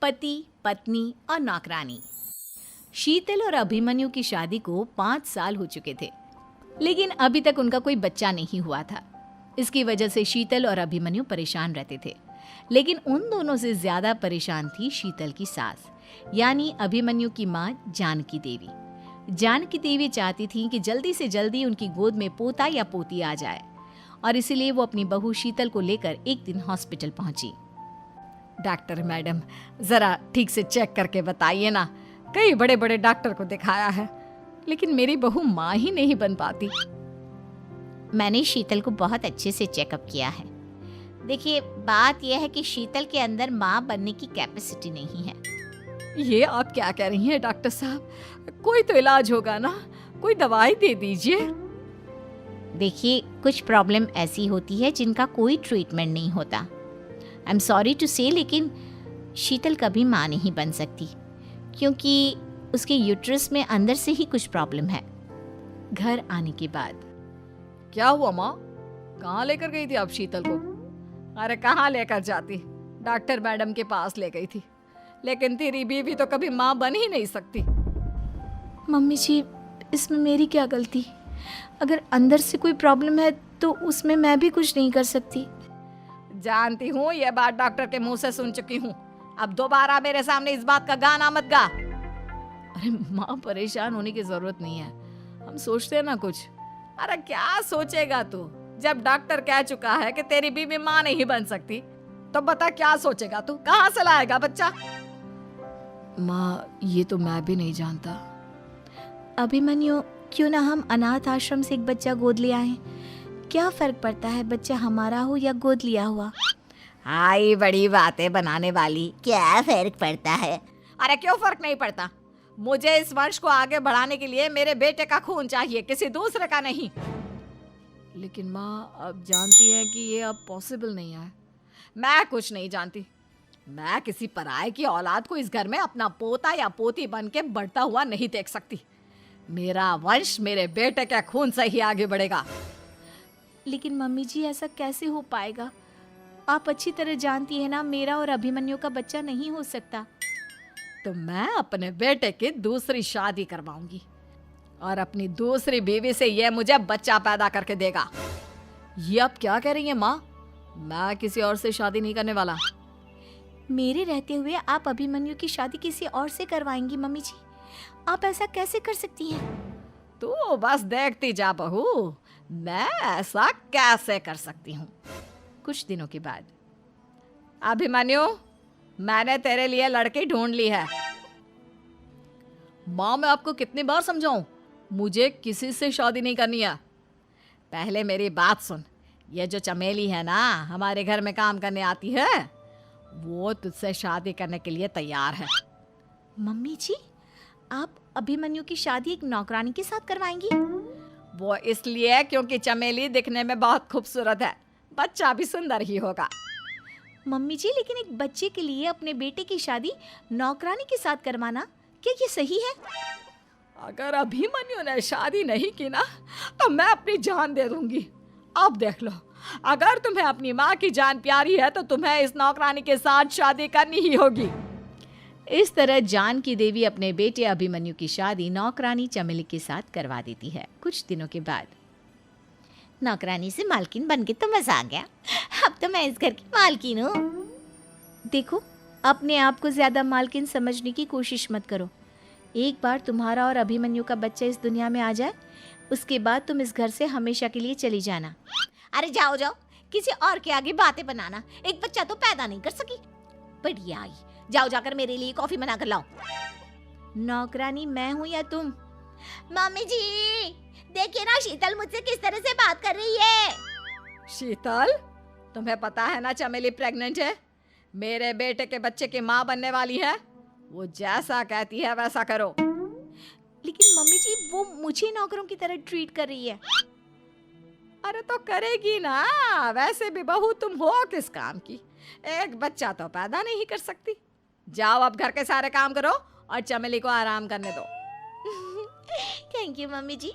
पति, पत्नी और नौकरानी। शीतल और अभिमन्यु की शादी को 5 साल हो चुके थे, लेकिन अभी तक उनका कोई बच्चा नहीं हुआ था। इसकी वजह से शीतल और अभिमन्यु परेशान रहते थे, लेकिन उन दोनों से ज्यादा परेशान थी शीतल की सास, यानी अभिमन्यु की माँ जानकी देवी। जानकी देवी चाहती थी कि जल्दी से जल्दी उनकी गोद में पोता या पोती आ जाए, और इसीलिए वो अपनी बहू शीतल को लेकर एक दिन हॉस्पिटल पहुंची। डॉक्टर मैडम, जरा ठीक से चेक करके बताइए ना। कई बड़े बड़े डॉक्टर को दिखाया है, लेकिन मेरी बहू माँ ही नहीं बन पाती। मैंने शीतल को बहुत अच्छे से चेकअप किया है। देखिए, बात यह है कि शीतल के अंदर माँ बनने की कैपेसिटी नहीं है। ये आप क्या कह रही हैं डॉक्टर साहब? कोई तो इलाज होगा ना, कोई दवाई दे दीजिए। देखिए, कुछ प्रॉब्लम ऐसी होती है जिनका कोई ट्रीटमेंट नहीं होता। आई एम सॉरी टू से, लेकिन शीतल कभी माँ नहीं बन सकती, क्योंकि उसके यूट्रस में अंदर से ही कुछ प्रॉब्लम है। घर आने के बाद क्या हुआ माँ? कहाँ लेकर गई थी आप शीतल को? अरे कहाँ लेकर जाती, डॉक्टर मैडम के पास ले गई थी, लेकिन तेरी बीवी तो कभी माँ बन ही नहीं सकती। मम्मी जी, इसमें मेरी क्या गलती? अगर अंदर से कोई प्रॉब्लम है तो उसमें मैं भी कुछ नहीं कर सकती। जानती हूँ, ये बात डॉक्टर के मुंह से सुन चुकी हूँ। अब दोबारा मेरे सामने इस बात का गाना मत गा। अरे माँ, परेशान होने की जरूरत नहीं है, हम सोचते हैं ना कुछ। अरे क्या सोचेगा तू? जब डॉक्टर कह चुका है कि तेरी बीवी माँ नहीं बन सकती, तो बता क्या सोचेगा तू? कहाँ से लाएगा बच्चा? माँ, ये तो मैं भी नहीं जानता। अभिमन्यु, क्यों ना हम अनाथ आश्रम से एक बच्चा गोद ले आए? क्या फर्क पड़ता है बच्चा हमारा हो या गोद लिया हुआ? हाय, बड़ी बातें बनाने वाली। क्या फर्क पड़ता है? अरे क्यों फर्क नहीं पड़ता? मुझे इस वंश को आगे बढ़ाने के लिए मेरे बेटे का खून चाहिए, किसी दूसरे का नहीं। लेकिन माँ, आप जानती हैं कि ये अब पॉसिबल नहीं है। मैं कुछ नहीं जानती। मैं किसी पराये की औलाद को इस घर में अपना पोता या पोती बन के बढ़ता हुआ नहीं देख सकती। मेरा वंश मेरे बेटे के खून से ही आगे बढ़ेगा। लेकिन मम्मी जी, ऐसा कैसे हो पाएगा? आप अच्छी तरह जानती है ना, मेरा और अभिमन्यु का बच्चा नहीं हो सकता। तो मैं अपने बेटे की दूसरी शादी करवाऊंगी, और अपनी दूसरी बीवी से ये मुझे बच्चा पैदा करके देगा। ये आप क्या कह रही हैं माँ? मैं किसी और से शादी नहीं करने वाला। मेरे रहते हुए आप अभिमन्यु की शादी किसी और से करवाएंगी? मम्मी जी, आप ऐसा कैसे कर सकती हैं? तू बस देखती जा बहू, मैं ऐसा कैसे कर सकती हूँ। कुछ दिनों के बाद, अभिमन्यु, मैंने तेरे लिए लड़की ढूंढ ली है। माँ, मैं आपको कितनी बार समझाऊं, मुझे किसी से शादी नहीं करनी है। पहले मेरी बात सुन। ये जो चमेली है ना, हमारे घर में काम करने आती है, वो तुझसे शादी करने के लिए तैयार है। मम्मी जी, आप अभिमन्यु की शादी एक नौकरानी के साथ करवाएंगी? वो इसलिए क्योंकि चमेली दिखने में बहुत खूबसूरत है, बच्चा भी सुंदर ही होगा। मम्मी जी, लेकिन एक बच्चे के लिए अपने बेटे की शादी नौकरानी के साथ करवाना, क्या ये सही है? अगर अभिमन्यु ने शादी नहीं की ना, तो मैं अपनी जान दे दूंगी। अब देख लो, अगर तुम्हें अपनी माँ की जान प्यारी है तो तुम्हें इस नौकरानी के साथ शादी करनी ही होगी। इस तरह जानकी देवी अपने बेटे अभिमन्यु की शादी नौकरानी चमेली के साथ करवा देती है। कुछ दिनों के बाद, नौकरानी से मालकिन बन के तो मजा आ गया। अब तो मैं इस घर की मालकिन हूँ। देखो, अपने आप को ज्यादा मालकिन समझने की कोशिश मत करो। एक बार तुम्हारा और अभिमन्यु का बच्चा इस दुनिया में आ जाए, उसके बाद तुम इस घर से हमेशा के लिए चली जाना। अरे जाओ जाओ, किसी और के आगे बातें बनाना। एक बच्चा तो पैदा नहीं कर सकी, बढ़िया आई। जाओ जाकर मेरे लिए कॉफी बना कर लाओ। नौकरानी मैं हूँ या तुम? मम्मी जी, देखिए ना शीतल मुझसे किस तरह से बात कर रही है। शीतल, तुम्हें पता है ना चमेली प्रेग्नेंट है, मेरे बेटे के बच्चे की माँ बनने वाली है। वो जैसा कहती है वैसा करो। लेकिन मम्मी जी, वो मुझे नौकरों की तरह ट्रीट कर रही है। अरे तो करेगी ना, वैसे भी बहू तुम हो किस काम की? एक बच्चा तो पैदा नहीं कर सकती। जाओ अब घर के सारे काम करो और चमेली को आराम करने दो। थैंक यू मम्मी जी,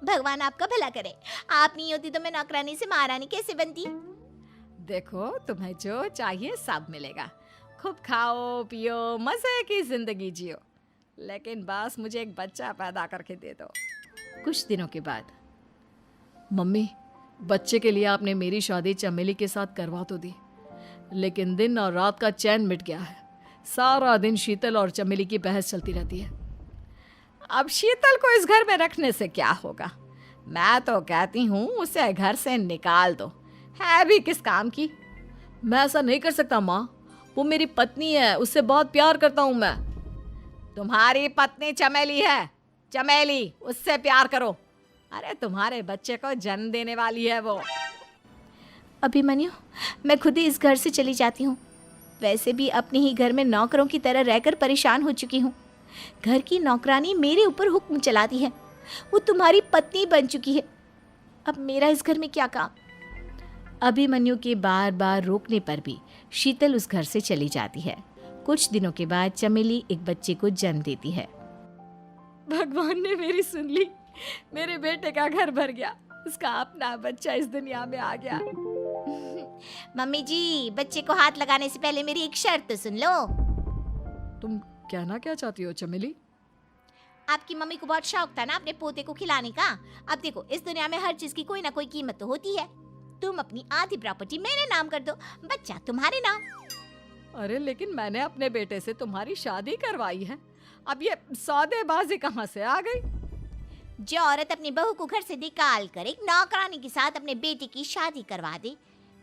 भगवान आपका भला करे। आप नहीं होती तो मैं नौकरानी से महारानी कैसे बनती? देखो, तुम्हें जो चाहिए सब मिलेगा। खूब खाओ पियो, मजे की जिंदगी जियो, लेकिन बस मुझे एक बच्चा पैदा करके दे दो। कुछ दिनों के बाद, मम्मी, बच्चे के लिए आपने मेरी शादी चमेली के साथ करवा तो दी, लेकिन दिन और रात का चैन मिट गया है। सारा दिन शीतल और चमेली की बहस चलती रहती है। अब शीतल को इस घर में रखने से क्या होगा? मैं तो कहती हूँ उसे घर से निकाल दो, है भी किस काम की। मैं ऐसा नहीं कर सकता माँ, वो मेरी पत्नी है, उससे बहुत प्यार करता हूँ मैं। तुम्हारी पत्नी चमेली है, चमेली, उससे प्यार करो। अरे तुम्हारे बच्चे को जन्म देने वाली है वो। अभिमन्यु, मैं खुद ही इस घर से चली जाती हूँ। वैसे भी अपने ही घर में नौकरों की तरह रहकर परेशान हो चुकी हूँ। घर की नौकरानी मेरे ऊपर हुक्म चलाती है, वो तुम्हारी पत्नी बन चुकी है। अब मेरा इस घर में क्या काम? अभिमन्यु के बार बार रोकने पर भी शीतल उस घर से चली जाती है। कुछ दिनों के बाद चमेली एक बच्चे को जन्म देती है। भगवान ने मेरी सुन ली, मेरे बेटे का घर भर गया, उसका अपना बच्चा इस दुनिया में आ गया। मम्मी जी, बच्चे को हाथ लगाने से पहले मेरी एक शर्त तो सुन लो। तुम कहना क्या चाहती हो चमेली? आपकी मम्मी को बहुत शौक था ना अपने पोते को खिलाने का। अब देखो, इस दुनिया में हर चीज की कोई ना कोई कीमत तो होती है। तुम अपनी आधी प्रॉपर्टी मेरे नाम कर दो, बच्चा तुम्हारे नाम। अरे लेकिन मैंने अपने बेटे से तुम्हारी शादी करवाई है, अब ये सौदेबाजी कहाँ से आ गई? जो औरत अपनी बहू को घर से निकाल कर एक नौकरानी के साथ अपने बेटे की शादी करवा दे,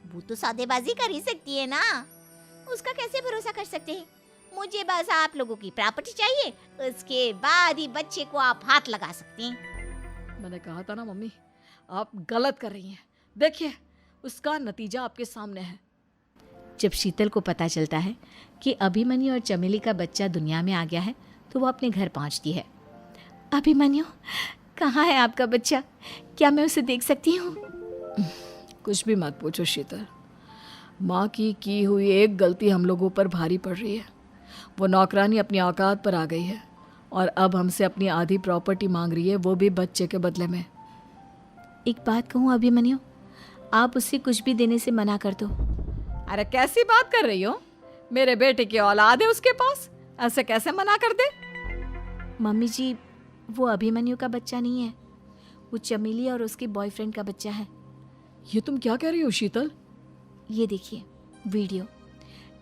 वो तो सौदेबाजी कर ही सकती है ना। उसका कैसे भरोसा कर सकते हैं? मुझे बस आप लोगों की प्रॉपर्टी चाहिए, उसके बाद ही बच्चे को आप हाथ लगा सकते हैं। मैंने कहा था ना मम्मी, आप गलत कर रही हैं। देखिए, उसका नतीजा आपके सामने है। जब शीतल को पता चलता है कि अभिमन्यु और चमेली का बच्चा दुनिया में आ गया है, तो वो अपने घर पहुंचती है। अभिमन्यु, कहाँ है आपका बच्चा? क्या मैं उसे देख सकती हूँ? कुछ भी मत पूछो शीतल, माँ की हुई एक गलती हम लोगों पर भारी पड़ रही है। वो नौकरानी अपनी औकात पर आ गई है और अब हमसे अपनी आधी प्रॉपर्टी मांग रही है, वो भी बच्चे के बदले में। एक बात कहूँ अभिमन्यु, आप उसे कुछ भी देने से मना कर दो। अरे कैसी बात कर रही हो? मेरे बेटे की औलाद है उसके पास, ऐसे कैसे मना कर दे? मम्मी जी, वो अभिमन्यु का बच्चा नहीं है, वो चमेली और उसके बॉयफ्रेंड का बच्चा है। ये तुम क्या कह रही हो शीतल? ये देखिए वीडियो,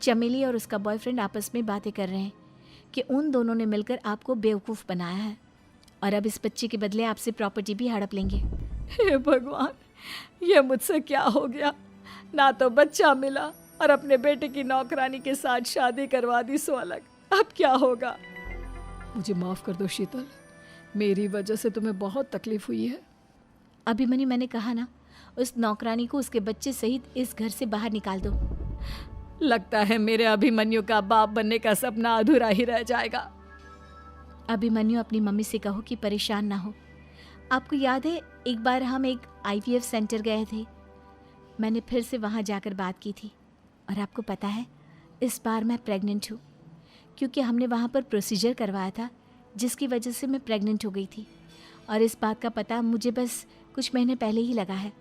चमेली और उसका बॉयफ्रेंड आपस में बातें कर रहे हैं कि उन दोनों ने मिलकर आपको बेवकूफ़ बनाया है और अब इस बच्चे के बदले आपसे प्रॉपर्टी भी हड़प लेंगे। हे भगवान, ये मुझसे क्या हो गया? ना तो बच्चा मिला और अपने बेटे की नौकरानी के साथ शादी करवा दी सो अलग। अब क्या होगा? मुझे माफ़ कर दो शीतल, मेरी वजह से तुम्हें बहुत तकलीफ हुई है। अभिमन्यु, मैंने कहा ना, उस नौकरानी को उसके बच्चे सहित इस घर से बाहर निकाल दो। लगता है मेरे अभिमन्यु का बाप बनने का सपना अधूरा ही रह जाएगा। अभिमन्यु, अपनी मम्मी से कहो कि परेशान ना हो। आपको याद है एक बार हम एक IVF सेंटर गए थे, मैंने फिर से वहाँ जाकर बात की थी और आपको पता है इस बार मैं प्रेग्नेंट हूँ, क्योंकि हमने वहाँ पर प्रोसीजर करवाया था जिसकी वजह से मैं प्रेग्नेंट हो गई थी और इस बात का पता मुझे बस कुछ महीने पहले ही लगा है।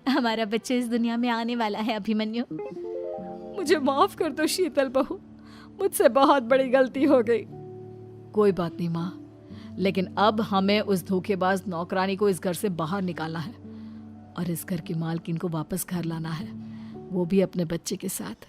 हमारा बच्चा इस दुनिया में आने वाला है अभिमन्यु। मुझे माफ कर दो शीतल बहू, मुझसे बहुत बड़ी गलती हो गई। कोई बात नहीं माँ, लेकिन अब हमें उस धोखेबाज नौकरानी को इस घर से बाहर निकालना है और इस घर की मालकिन को वापस घर लाना है, वो भी अपने बच्चे के साथ।